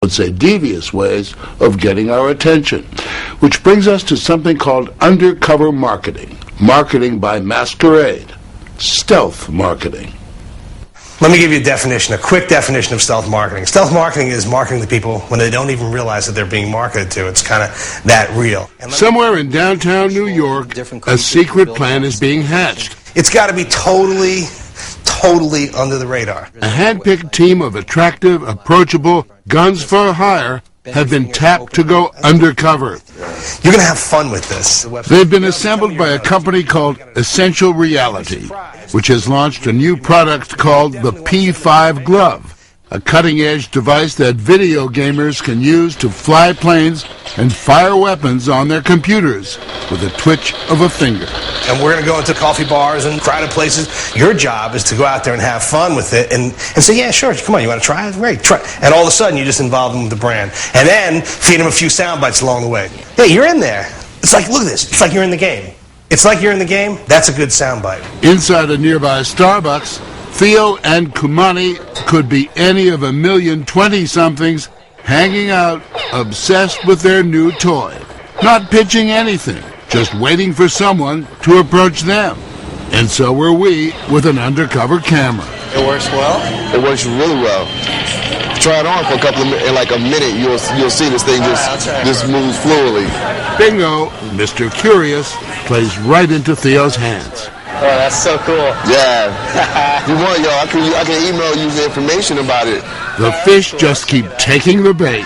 would say devious ways of getting our attention. Which brings us to something called undercover marketing. Marketing by masquerade. Stealth marketing. Let me give you a quick definition of stealth marketing. Stealth marketing is marketing to people when they don't even realize that they're being marketed to. It's kind of that real. Somewhere in downtown New York, a secret plan is being hatched. It's got to be totally under the radar. A hand-picked team of attractive, approachable, guns for hire have been tapped to go undercover. You're going to have fun with this. They've been assembled by a company called Essential Reality, which has launched a new product called the P5 Glove, a cutting-edge device that video gamers can use to fly planes and fire weapons on their computers with a twitch of a finger. And we're going to go into coffee bars and crowded places. Your job is to go out there and have fun with it and say, yeah, sure, come on, you want to try it? Great, try. And all of a sudden, you just involve them with the brand. And then feed them a few sound bites along the way. Hey, you're in there. It's like, look at this. It's like you're in the game. It's like you're in the game. That's a good sound bite. Inside a nearby Starbucks, Theo and Kumani could be any of 1,000,000 20-somethings hanging out, obsessed with their new toy. Not pitching anything, just waiting for someone to approach them. And so were we with an undercover camera. It works well? It works really well. Try it on for in like a minute, you'll see this thing just moves fluidly. Bingo, Mr. Curious plays right into Theo's hands. Oh, that's so cool. Yeah. If you want, y'all, I can email you the information about it. The fish just keep taking the bait.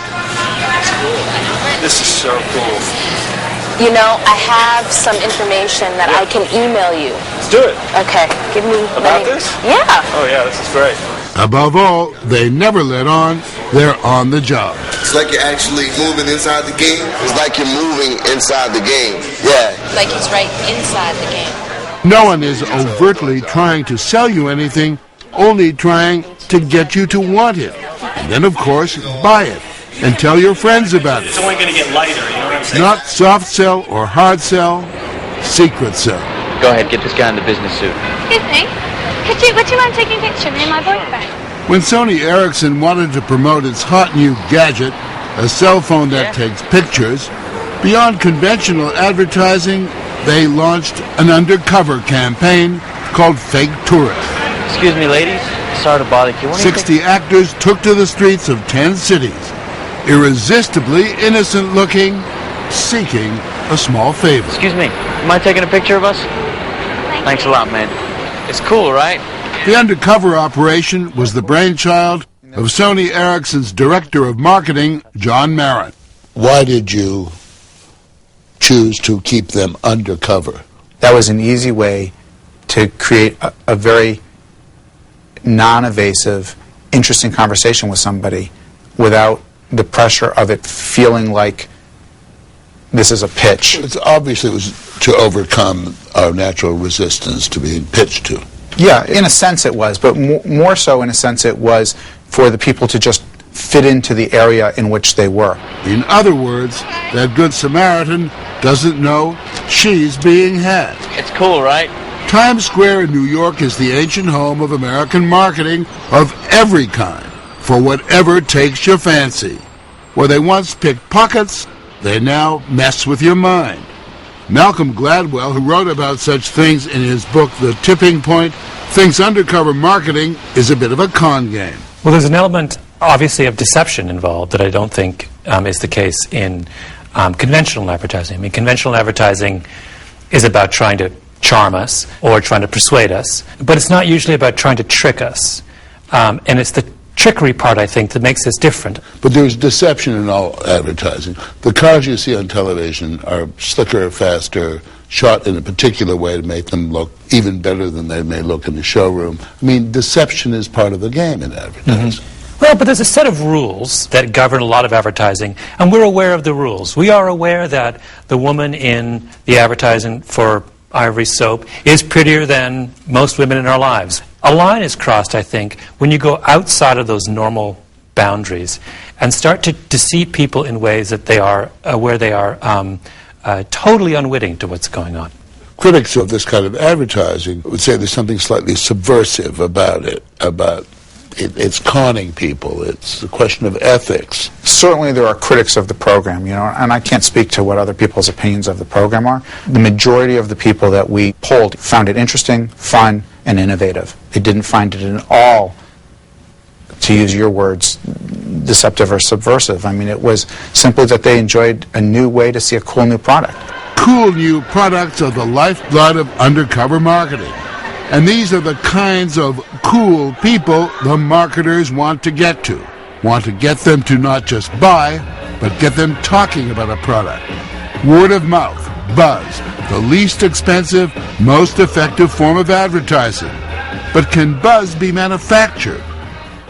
This is so cool. You know, I have some information that I can email you. Let's do it. Okay, give me... About this? Yeah. Oh, yeah, this is great. Above all, they never let on. They're on the job. It's like you're actually moving inside the game. It's like you're moving inside the game. Yeah. Like he's right inside the game. No one is overtly trying to sell you anything, only trying to get you to want it. And then, of course, buy it and tell your friends about it. It's only going to get lighter, you know what I'm saying? Not soft sell or hard sell, secret sell. Go ahead, get this guy in the business suit. Excuse me, would you mind taking a picture of me and my boyfriend? When Sony Ericsson wanted to promote its hot new gadget, a cell phone that takes pictures, beyond conventional advertising, they launched an undercover campaign called Fake Tourist. Excuse me, ladies. Sorry to bother you. 60 actors took to the streets of 10 cities, irresistibly innocent-looking, seeking a small favor. Excuse me. You mind taking a picture of us? Thanks a lot, man. It's cool, right? The undercover operation was the brainchild of Sony Ericsson's director of marketing, John Marin. Why did you choose to keep them undercover? That was an easy way to create a very non-evasive, interesting conversation with somebody without the pressure of it feeling like this is a pitch. Obviously, it was to overcome our natural resistance to being pitched to. Yeah, in a sense it was, but more so in a sense it was for the people to just fit into the area in which they were. In other words, that good Samaritan doesn't know she's being had. It's cool, right? Times Square in New York is the ancient home of American marketing of every kind, for whatever takes your fancy. Where they once picked pockets, they now mess with your mind. Malcolm Gladwell, who wrote about such things in his book The Tipping Point, thinks undercover marketing is a bit of a con game. Well, there's an element, obviously, of deception involved that I don't think is the case in conventional advertising. I mean, conventional advertising is about trying to charm us or trying to persuade us, but it's not usually about trying to trick us. And it's the trickery part, I think, that makes this different. But there's deception in all advertising. The cars you see on television are slicker, faster, shot in a particular way to make them look even better than they may look in the showroom. I mean, deception is part of the game in advertising. Well, but there's a set of rules that govern a lot of advertising, and we're aware of the rules. We are aware that the woman in the advertising for Ivory soap is prettier than most women in our lives. A line is crossed, I think, when you go outside of those normal boundaries and start to deceive people in ways that they are where they are totally unwitting to what's going on. Critics of this kind of advertising would say there's something slightly subversive about it, about it's conning people. It's a question of ethics. Certainly there are critics of the program, you know, and I can't speak to what other people's opinions of the program are. The majority of the people that we polled found it interesting, fun, and innovative. They didn't find it at all, to use your words, deceptive or subversive. I mean, it was simply that they enjoyed a new way to see a cool new product. Cool new products are the lifeblood of undercover marketing. And these are the kinds of cool people the marketers want to get to. Want to get them to not just buy, but get them talking about a product. Word of mouth, buzz, the least expensive, most effective form of advertising. But can buzz be manufactured?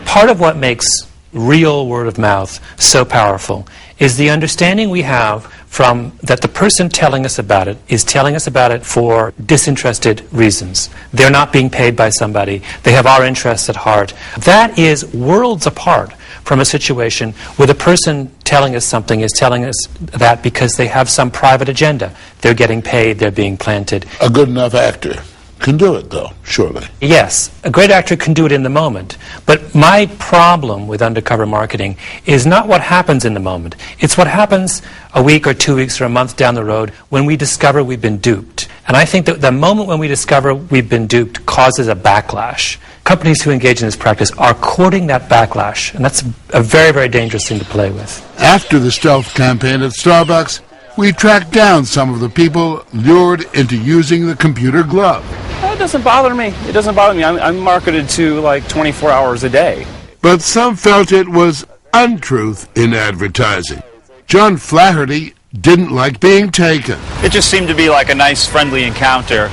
Part of what makes real word of mouth so powerful is the understanding we have from that the person telling us about it is telling us about it for disinterested reasons. They're not being paid by somebody. They have our interests at heart. That is worlds apart from a situation where the person telling us something is telling us that because they have some private agenda. They're getting paid, they're being planted. A good enough actor can do it, though, surely. Yes, a great actor can do it in the moment. But my problem with undercover marketing is not what happens in the moment. It's what happens a week or 2 weeks or a month down the road when we discover we've been duped. And I think that the moment when we discover we've been duped causes a backlash. Companies who engage in this practice are courting that backlash, and that's a very, very dangerous thing to play with. After the stealth campaign at Starbucks, we tracked down some of the people lured into using the computer glove. It doesn't bother me. It doesn't bother me. I'm marketed to like 24 hours a day. But some felt it was untruth in advertising. John Flaherty didn't like being taken. It just seemed to be like a nice, friendly encounter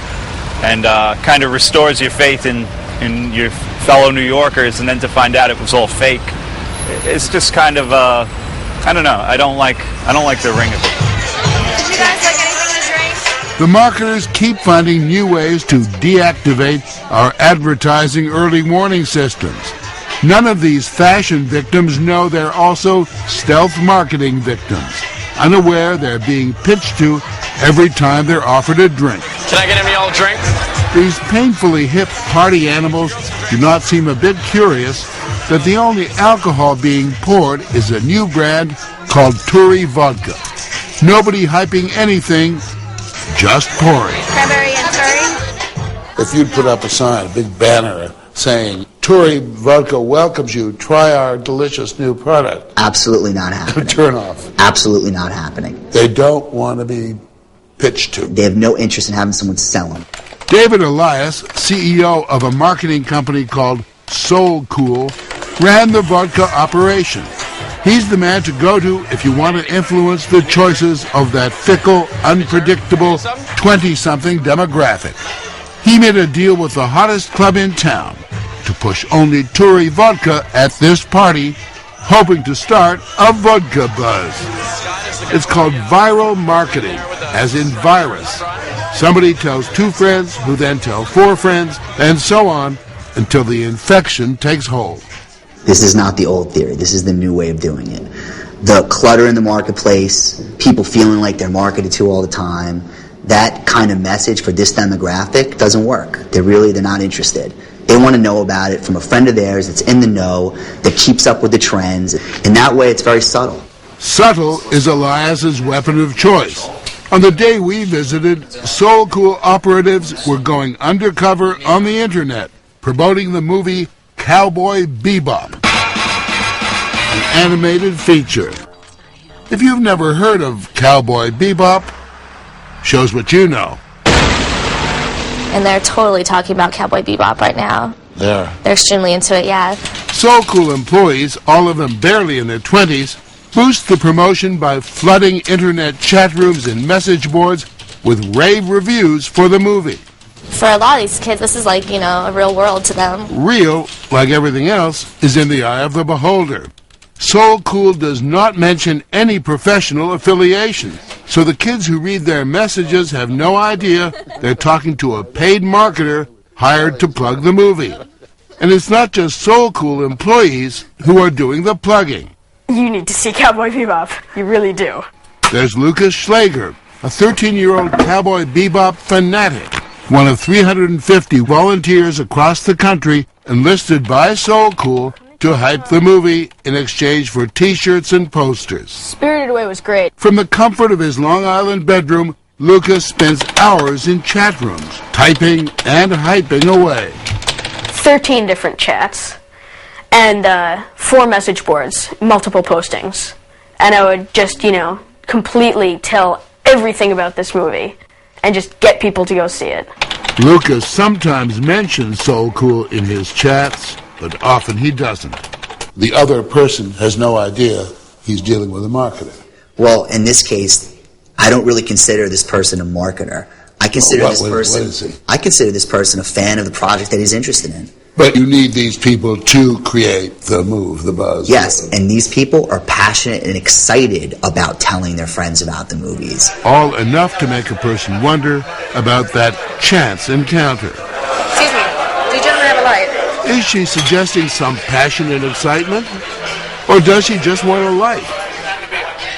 and kind of restores your faith in your fellow New Yorkers, and then to find out it was all fake. It's just kind of, I don't know. I don't like the ring of it. Did you guys like anything to drink? The marketers keep finding new ways to deactivate our advertising early warning systems. None of these fashion victims know they're also stealth marketing victims, unaware they're being pitched to every time they're offered a drink. Can I get him y'all a drink? These painfully hip party animals do not seem a bit curious that the only alcohol being poured is a new brand called Turi Vodka. Nobody hyping anything, just pouring. Cranberry and curry? If you'd put up a sign, a big banner saying, Turi Vodka welcomes you, try our delicious new product. Absolutely not happening. Turn off. Absolutely not happening. They don't want to be pitched to. They have no interest in having someone sell them. David Elias, CEO of a marketing company called Soul Cool, ran the vodka operation. He's the man to go to if you want to influence the choices of that fickle, unpredictable 20-something demographic. He made a deal with the hottest club in town to push only Turi Vodka at this party, hoping to start a vodka buzz. It's called viral marketing, as in virus. Somebody tells 2 friends, who then tell 4 friends, and so on, until the infection takes hold. This is not the old theory. This is the new way of doing it. The clutter in the marketplace, people feeling like they're marketed to all the time, that kind of message for this demographic doesn't work. They're not interested. They want to know about it from a friend of theirs that's in the know, that keeps up with the trends. In that way, it's very subtle. Subtle is Elias's weapon of choice. On the day we visited, Soul Cool operatives were going undercover on the internet, promoting the movie Cowboy Bebop, an animated feature. If you've never heard of Cowboy Bebop, shows what you know. And they're totally talking about Cowboy Bebop right now. There. They're extremely into it, yeah. Soul Cool employees, all of them barely in their 20s, boost the promotion by flooding internet chat rooms and message boards with rave reviews for the movie. For a lot of these kids, this is like, a real world to them. Real, like everything else, is in the eye of the beholder. Soul Cool does not mention any professional affiliation, so the kids who read their messages have no idea they're talking to a paid marketer hired to plug the movie. And it's not just Soul Cool employees who are doing the plugging. You need to see Cowboy Bebop. You really do. There's Lucas Schlager, a 13-year-old Cowboy Bebop fanatic, one of 350 volunteers across the country enlisted by So Cool to hype the movie in exchange for T-shirts and posters. Spirited Away was great. From the comfort of his Long Island bedroom, Lucas spends hours in chat rooms, typing and hyping away. 13 different chats, and 4 message boards, multiple postings. And I would just, completely tell everything about this movie and just get people to go see it. Lucas sometimes mentions So Cool in his chats, but often he doesn't. The other person has no idea he's dealing with a marketer. Well, in this case, I don't really consider this person a marketer. I consider What is he? I consider this person a fan of the project that he's interested in. But you need these people to create the move, the buzz. Yes, and these people are passionate and excited about telling their friends about the movies. All enough to make a person wonder about that chance encounter. Excuse me, do you gentlemen have a light? Is she suggesting some passionate excitement? Or does she just want a light?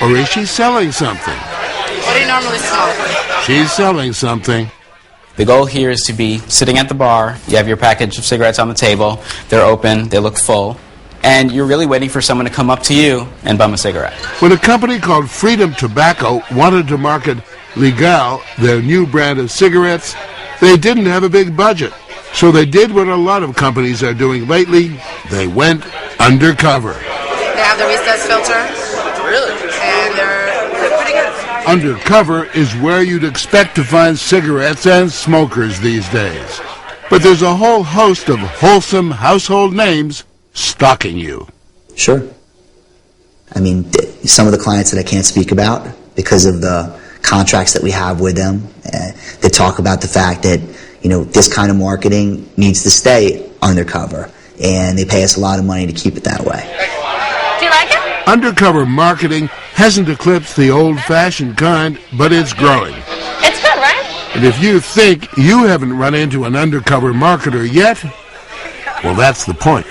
Or is she selling something? What do you normally smoke? She's selling something. The goal here is to be sitting at the bar, you have your package of cigarettes on the table, they're open, they look full, and you're really waiting for someone to come up to you and bum a cigarette. When a company called Freedom Tobacco wanted to market Legal, their new brand of cigarettes, they didn't have a big budget. So they did what a lot of companies are doing lately. They went undercover. They have the recess filter. Really? And they're pretty good. Undercover is where you'd expect to find cigarettes and smokers these days. But there's a whole host of wholesome household names stalking you. Sure. I mean, some of the clients that I can't speak about because of the contracts that we have with them, they talk about the fact that, this kind of marketing needs to stay undercover, and they pay us a lot of money to keep it that way. Do you like it? Undercover marketing hasn't eclipsed the old-fashioned kind, but it's growing. It's good, right? And if you think you haven't run into an undercover marketer yet, well, that's the point.